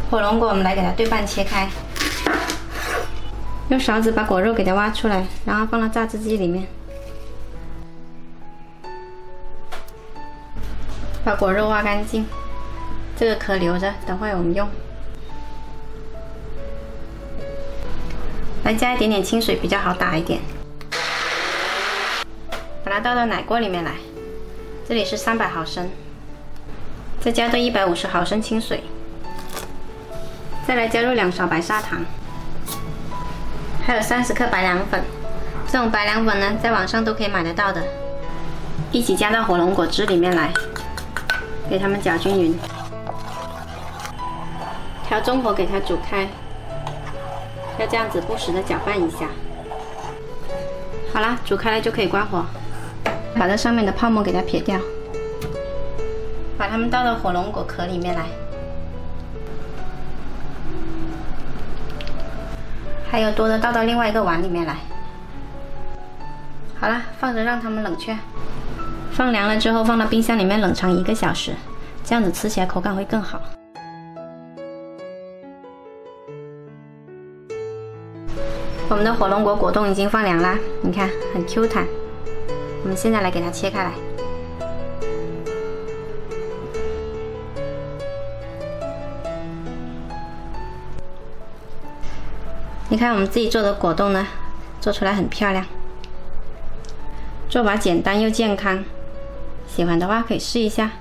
火龙果我们来给它对半切开，用勺子把果肉给它挖出来，然后放到榨汁机里面，把果肉挖干净，这个壳留着，等会我们用。来加一点点清水，比较好打一点。把它倒到奶锅里面来，这里是300毫升，再加多150毫升清水。 再来加入2勺白砂糖，还有30克白凉粉。这种白凉粉呢，在网上都可以买得到的。一起加到火龙果汁里面来，给它们搅均匀。调中火给它煮开，要这样子不时的搅拌一下。好啦，煮开了就可以关火，把这上面的泡沫给它撇掉，把它们倒到火龙果壳里面来。 还有多的倒到另外一个碗里面来。好了，放着让它们冷却。放凉了之后，放到冰箱里面冷藏1个小时，这样子吃起来口感会更好。我们的火龙果果冻已经放凉啦，你看很 Q 弹。我们现在来给它切开来。 你看我们自己做的果冻呢，做出来很漂亮，做法简单又健康，喜欢的话可以试一下。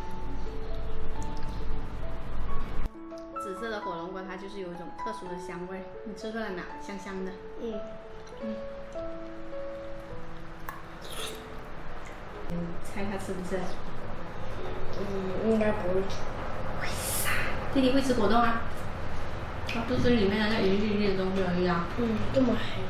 紫色的火龙果它就是有一种特殊的香味，你吃出来没有？香香的。猜它吃不吃？应该不会。为啥？弟弟会吃果冻啊？它肚子里面的那一粒一粒的东西而已啊。这么黑。